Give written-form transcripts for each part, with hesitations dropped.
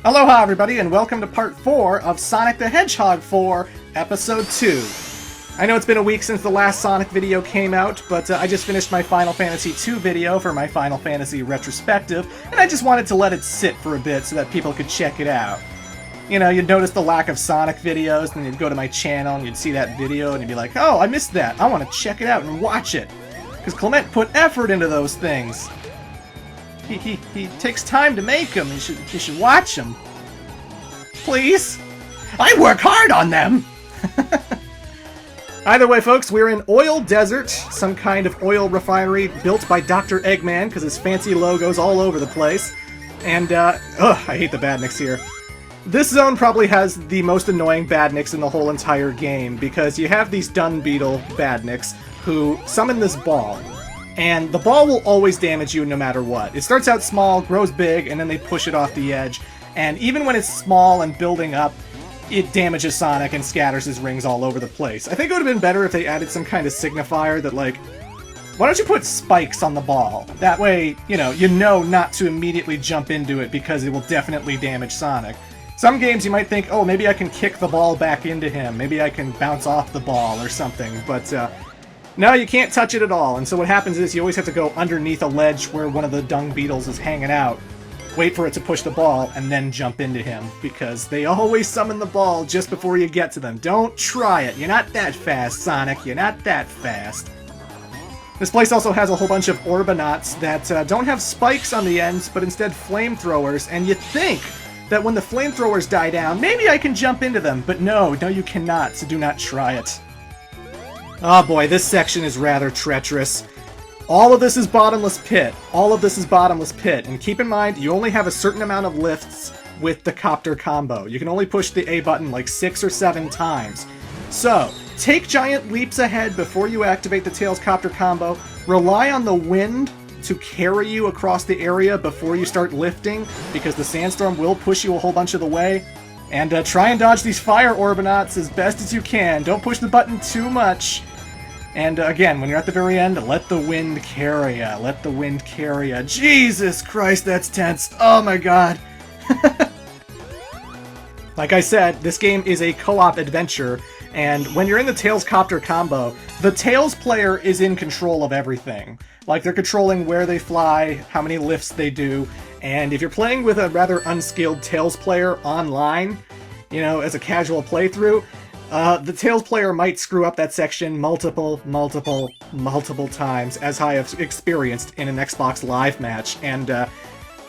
Aloha everybody, and welcome to part 4 of Sonic the Hedgehog 4, Episode 2. I know it's been a week since the last Sonic video came out, but I just finished my Final Fantasy II video for my Final Fantasy retrospective, and I just wanted to let it sit for a bit so that people could check it out. You know, you'd notice the lack of Sonic videos, and you'd go to my channel and you'd see that video and you'd be like, oh, I missed that, I want to check it out and watch it. Because Clement put effort into those things. He takes time to make them. You should watch them. Please? I work hard on them! Either way, folks, we're in Oil Desert, some kind of oil refinery built by Dr. Eggman, because his fancy logo's all over the place. And, I hate the badniks here. This zone probably has the most annoying badniks in the whole entire game, because you have these dung beetle badniks who summon this ball. And the ball will always damage you no matter what. It starts out small, grows big, and then they push it off the edge. And even when it's small and building up, it damages Sonic and scatters his rings all over the place. I think it would have been better if they added some kind of signifier that, like, why don't you put spikes on the ball? That way, you know not to immediately jump into it because it will definitely damage Sonic. Some games you might think, oh, maybe I can kick the ball back into him. Maybe I can bounce off the ball or something, but, no, you can't touch it at all, and so what happens is you always have to go underneath a ledge where one of the dung beetles is hanging out, wait for it to push the ball, and then jump into him, because they always summon the ball just before you get to them. Don't try it. You're not that fast, Sonic. You're not that fast. This place also has a whole bunch of Orbinauts that don't have spikes on the ends, but instead flamethrowers, and you think that when the flamethrowers die down, maybe I can jump into them, but no, you cannot, so do not try it. Oh boy, this section is rather treacherous. All of this is Bottomless Pit. All of this is Bottomless Pit. And keep in mind, you only have a certain amount of lifts with the copter combo. You can only push the A button like 6 or 7 times. So, take giant leaps ahead before you activate the Tails copter combo. Rely on the wind to carry you across the area before you start lifting, because the sandstorm will push you a whole bunch of the way. And try and dodge these fire Orbinauts as best as you can. Don't push the button too much. And again, when you're at the very end, let the wind carry ya. Let the wind carry ya. Jesus Christ, that's tense. Oh my god. Like I said, this game is a co-op adventure, and when you're in the Tails Copter combo, the Tails player is in control of everything. Like, they're controlling where they fly, how many lifts they do, and if you're playing with a rather unskilled Tails player online, you know, as a casual playthrough, the Tails player might screw up that section multiple times, as I have experienced in an Xbox Live match, and,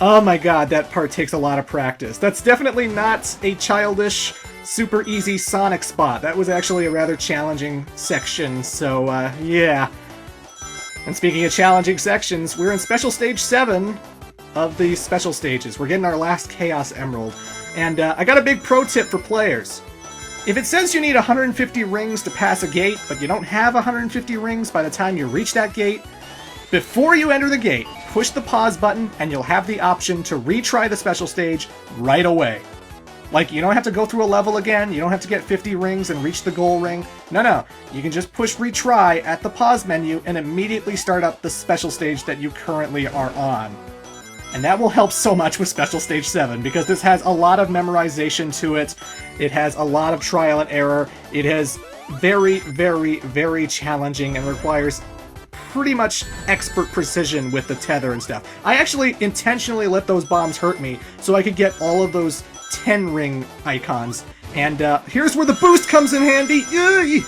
oh my god, that part takes a lot of practice. That's definitely not a childish, super easy Sonic spot. That was actually a rather challenging section, so, yeah. And speaking of challenging sections, we're in Special Stage 7 of the special stages. We're getting our last Chaos Emerald. And I got a big pro tip for players. If it says you need 150 rings to pass a gate, but you don't have 150 rings by the time you reach that gate, before you enter the gate, push the pause button and you'll have the option to retry the special stage right away. Like, you don't have to go through a level again, you don't have to get 50 rings and reach the goal ring. No, you can just push retry at the pause menu and immediately start up the special stage that you currently are on. And that will help so much with Special Stage 7, because this has a lot of memorization to it, it has a lot of trial and error, it is very, very, very challenging and requires pretty much expert precision with the tether and stuff. I actually intentionally let those bombs hurt me so I could get all of those 10-ring icons. And here's where the boost comes in handy! Yay!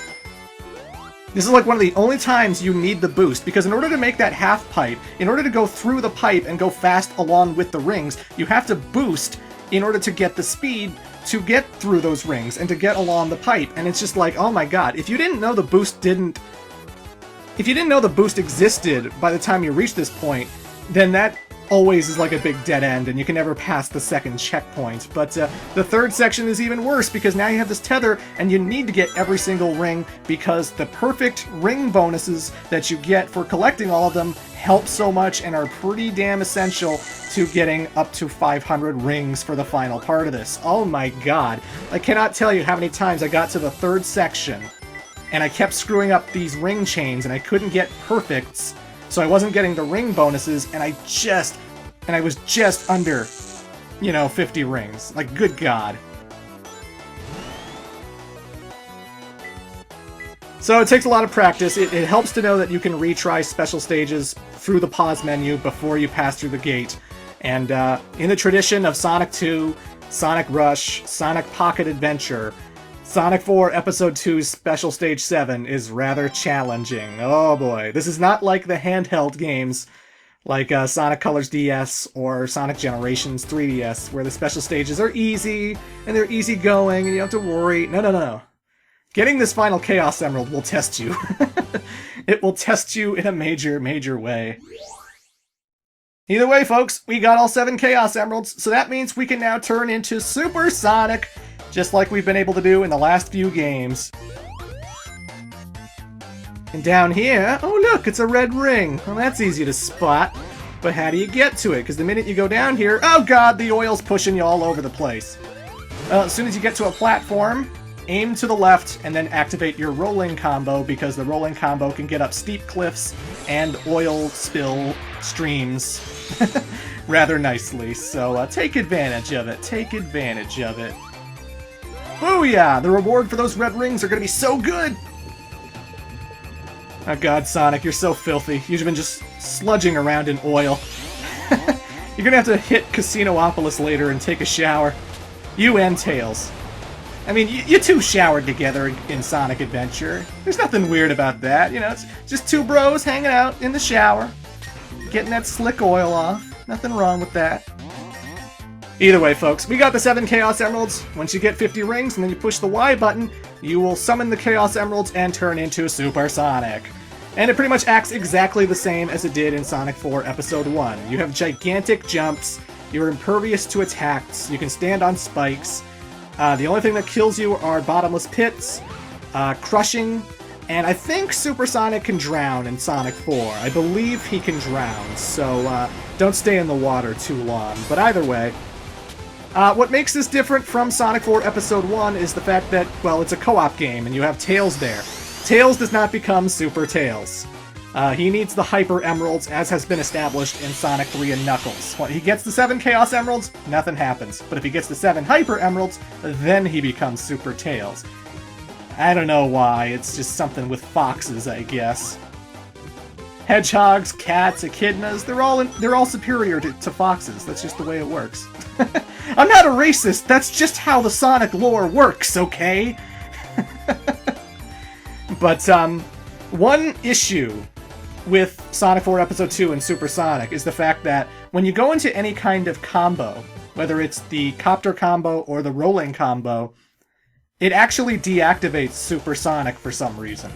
This is like one of the only times you need the boost, because in order to make that half pipe, in order to go through the pipe and go fast along with the rings, you have to boost in order to get the speed to get through those rings and to get along the pipe. And it's just like, oh my god, if you didn't know the boost existed by the time you reach this point, then that always is like a big dead end, and you can never pass the second checkpoint. But the third section is even worse, because now you have this tether, and you need to get every single ring, because the perfect ring bonuses that you get for collecting all of them help so much and are pretty damn essential to getting up to 500 rings for the final part of this. Oh my god. I cannot tell you how many times I got to the third section, and I kept screwing up these ring chains, and I couldn't get perfects, so I wasn't getting the ring bonuses, and I was just under you know, 50 rings. Like, good God. So it takes a lot of practice. It helps to know that you can retry special stages through the pause menu before you pass through the gate. And in the tradition of Sonic 2, Sonic Rush, Sonic Pocket Adventure, Sonic 4 Episode 2's Special Stage 7 is rather challenging. Oh boy. This is not like the handheld games like Sonic Colors DS or Sonic Generations 3DS, where the special stages are easy, and they're easy going, and you don't have to worry. No, no, no. Getting this final Chaos Emerald will test you. It will test you in a major, major way. Either way, folks, we got all 7 Chaos Emeralds, so that means we can now turn into Super Sonic, just like we've been able to do in the last few games. And down here, oh look, it's a red ring. Well, that's easy to spot. But how do you get to it? Because the minute you go down here, oh god, the oil's pushing you all over the place. Well, as soon as you get to a platform, aim to the left and then activate your rolling combo, because the rolling combo can get up steep cliffs and oil spill streams rather nicely. So take advantage of it. Take advantage of it. Booyah! The reward for those red rings are going to be so good! Oh god, Sonic, you're so filthy. You've been just sludging around in oil. You're gonna have to hit Casinopolis later and take a shower. You and Tails. I mean, you two showered together in Sonic Adventure. There's nothing weird about that, you know, it's just two bros hanging out in the shower, getting that slick oil off. Nothing wrong with that. Either way, folks, we got the 7 Chaos Emeralds. Once you get 50 rings and then you push the Y button, you will summon the Chaos Emeralds and turn into Super Sonic. And it pretty much acts exactly the same as it did in Sonic 4 Episode 1. You have gigantic jumps, you're impervious to attacks, you can stand on spikes. The only thing that kills you are bottomless pits, crushing, and I think Super Sonic can drown in Sonic 4. I believe he can drown, so don't stay in the water too long. But either way, what makes this different from Sonic 4 Episode 1 is the fact that, well, it's a co-op game and you have Tails there. Tails does not become Super Tails. He needs the Hyper Emeralds, as has been established in Sonic 3 and Knuckles. When he gets the 7 Chaos Emeralds, nothing happens. But if he gets the 7 Hyper Emeralds, then he becomes Super Tails. I don't know why, it's just something with foxes, I guess. Hedgehogs, cats, echidnas, they're all superior to foxes. That's just the way it works. I'm not a racist, that's just how the Sonic lore works, okay? But, one issue with Sonic 4 Episode 2 and Super Sonic is the fact that when you go into any kind of combo, whether it's the copter combo or the rolling combo, it actually deactivates Super Sonic for some reason.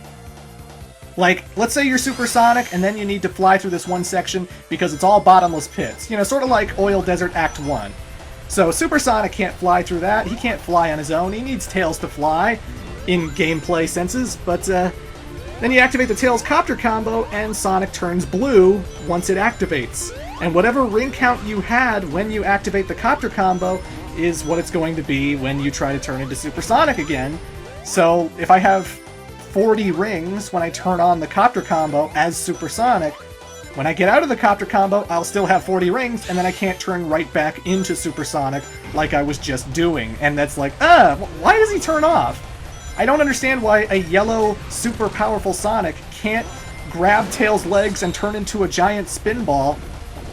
Like, let's say you're Super Sonic and then you need to fly through this one section because it's all bottomless pits. You know, sort of like Oil Desert Act 1. So Super Sonic can't fly through that. He can't fly on his own. He needs Tails to fly in gameplay senses, but then you activate the Tails Copter combo and Sonic turns blue once it activates. And whatever ring count you had when you activate the Copter combo is what it's going to be when you try to turn into Super Sonic again. So if I have 40 rings when I turn on the Copter combo as Super Sonic, when I get out of the Copter combo, I'll still have 40 rings, and then I can't turn right back into Super Sonic like I was just doing. And that's like, why does he turn off? I don't understand why a yellow, super powerful Sonic can't grab Tails' legs and turn into a giant spin ball,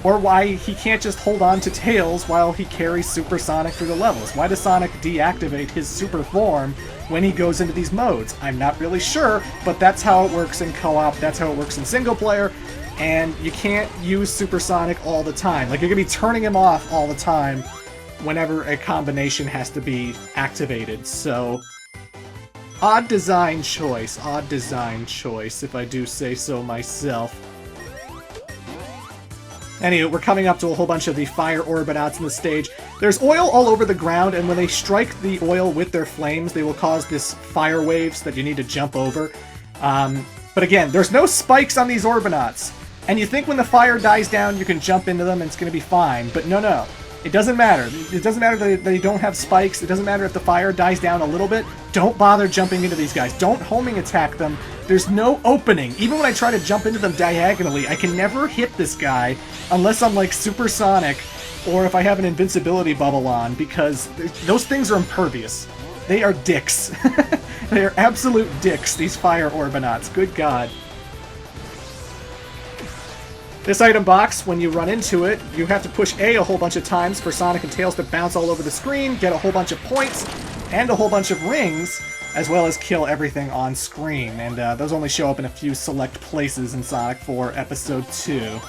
or why he can't just hold on to Tails while he carries Super Sonic through the levels. Why does Sonic deactivate his super form when he goes into these modes? I'm not really sure, but that's how it works in co-op, that's how it works in single player, and you can't use Super Sonic all the time. Like, you're going to be turning him off all the time whenever a combination has to be activated, so odd design choice, if I do say so myself. Anyway, we're coming up to a whole bunch of the fire orbinauts in the stage. There's oil all over the ground, and when they strike the oil with their flames, they will cause this fire waves that you need to jump over. But again, there's no spikes on these orbinauts. And you think when the fire dies down, you can jump into them and it's going to be fine. But no. It doesn't matter. It doesn't matter that they don't have spikes. It doesn't matter if the fire dies down a little bit. Don't bother jumping into these guys. Don't homing attack them. There's no opening. Even when I try to jump into them diagonally, I can never hit this guy unless I'm like Super Sonic or if I have an invincibility bubble on, because those things are impervious. They are dicks. They are absolute dicks, these fire Orbinauts. Good God. This item box, when you run into it, you have to push A a whole bunch of times for Sonic and Tails to bounce all over the screen, get a whole bunch of points, and a whole bunch of rings, as well as kill everything on screen. And those only show up in a few select places in Sonic 4 Episode 2.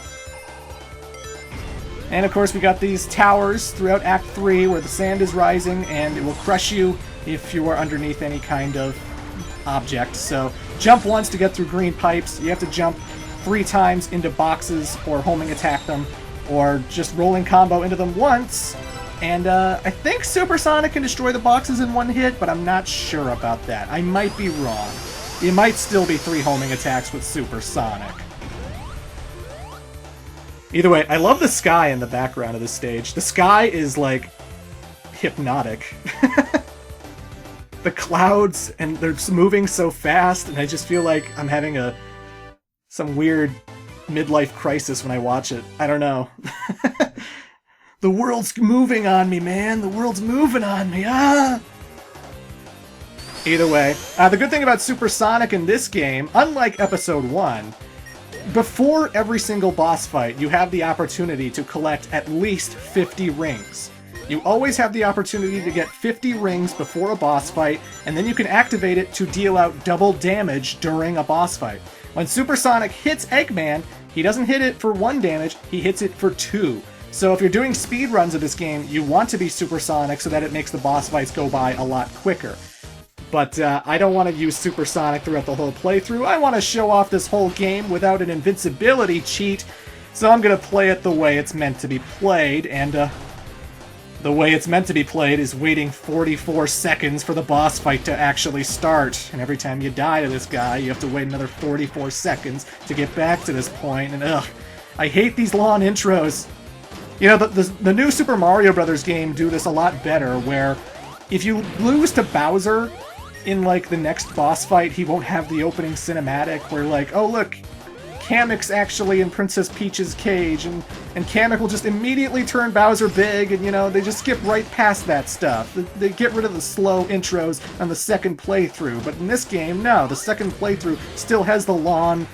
And of course we got these towers throughout Act 3 where the sand is rising and it will crush you if you are underneath any kind of object. So jump once to get through green pipes. You have to jump 3 times into boxes or homing attack them, or just rolling combo into them once. And I think Super Sonic can destroy the boxes in one hit, but I'm not sure about that. I might be wrong. It might still be 3 homing attacks with Super Sonic. Either way, I love the sky in the background of this stage. The sky is, like, hypnotic. The clouds, and they're just moving so fast, and I just feel like I'm having some weird midlife crisis when I watch it. I don't know. The world's moving on me, man. The world's moving on me. Ah! Either way, the good thing about Super Sonic in this game, unlike Episode 1, before every single boss fight, you have the opportunity to collect at least 50 rings. You always have the opportunity to get 50 rings before a boss fight, and then you can activate it to deal out double damage during a boss fight. When Super Sonic hits Eggman, he doesn't hit it for 1 damage, he hits it for 2. So if you're doing speed runs of this game, you want to be Super Sonic so that it makes the boss fights go by a lot quicker. But I don't want to use Super Sonic throughout the whole playthrough. I want to show off this whole game without an invincibility cheat, so I'm going to play it the way it's meant to be played, and the way it's meant to be played is waiting 44 seconds for the boss fight to actually start. And every time you die to this guy, you have to wait another 44 seconds to get back to this point, and ugh, I hate these long intros. You know, the new Super Mario Bros. Game do this a lot better, where if you lose to Bowser in, like, the next boss fight, he won't have the opening cinematic where, like, oh look, Kamek's actually in Princess Peach's cage, and Kamek will just immediately turn Bowser big, and, you know, they just skip right past that stuff. They get rid of the slow intros on the second playthrough, but in this game, no, the second playthrough still has the long,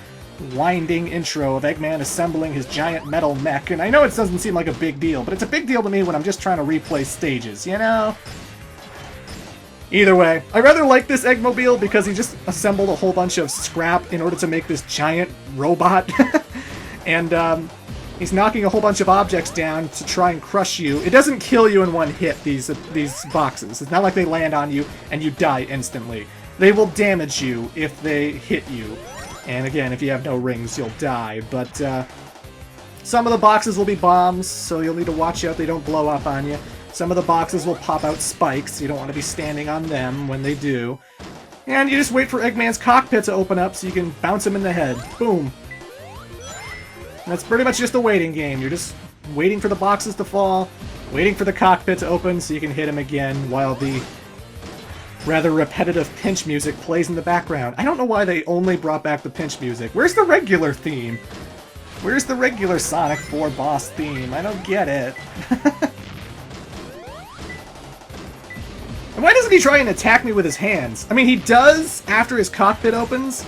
winding intro of Eggman assembling his giant metal mech, and I know it doesn't seem like a big deal, but it's a big deal to me when I'm just trying to replay stages, you know? Either way, I rather like this Eggmobile because he just assembled a whole bunch of scrap in order to make this giant robot. And he's knocking a whole bunch of objects down to try and crush you. It doesn't kill you in one hit, these boxes. It's not like they land on you and you die instantly. They will damage you if they hit you. And again, if you have no rings, you'll die. But some of the boxes will be bombs, so you'll need to watch out they don't blow up on you. Some of the boxes will pop out spikes. You don't want to be standing on them when they do. And you just wait for Eggman's cockpit to open up so you can bounce him in the head. Boom. And that's pretty much just a waiting game. You're just waiting for the boxes to fall, waiting for the cockpit to open so you can hit him again while the rather repetitive pinch music plays in the background. I don't know why they only brought back the pinch music. Where's the regular theme? Where's the regular Sonic 4 boss theme? I don't get it. Why doesn't he try and attack me with his hands? I mean, he does after his cockpit opens,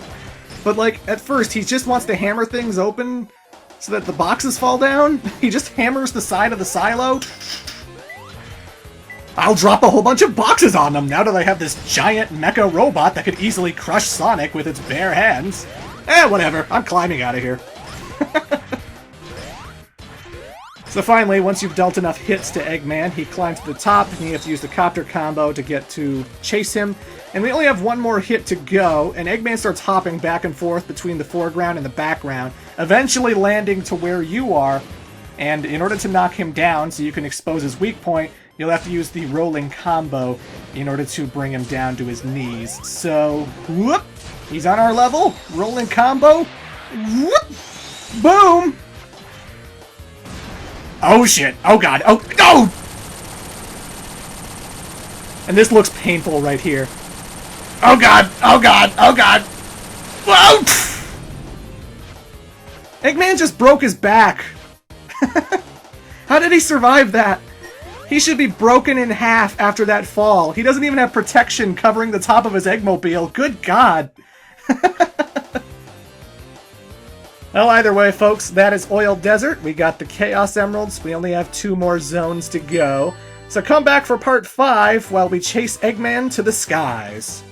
but, like, at first he just wants to hammer things open so that the boxes fall down. He just hammers the side of the silo. I'll drop a whole bunch of boxes on them now that I have this giant mecha robot that could easily crush Sonic with its bare hands. Whatever. I'm climbing out of here. So finally, once you've dealt enough hits to Eggman, he climbs to the top, and you have to use the copter combo to get to chase him. And we only have one more hit to go, and Eggman starts hopping back and forth between the foreground and the background, eventually landing to where you are. And in order to knock him down, so you can expose his weak point, you'll have to use the rolling combo in order to bring him down to his knees. So, whoop! He's on our level. Rolling combo. Whoop! Boom! Oh shit! Oh god! Oh no! And this looks painful right here. Oh god! Oh god! Oh god! Whoa! Eggman just broke his back. How did he survive that? He should be broken in half after that fall. He doesn't even have protection covering the top of his Eggmobile. Good God. Well, either way, folks, that is Oil Desert. We got the Chaos Emeralds. We only have 2 more zones to go. So come back for part 5 while we chase Eggman to the skies.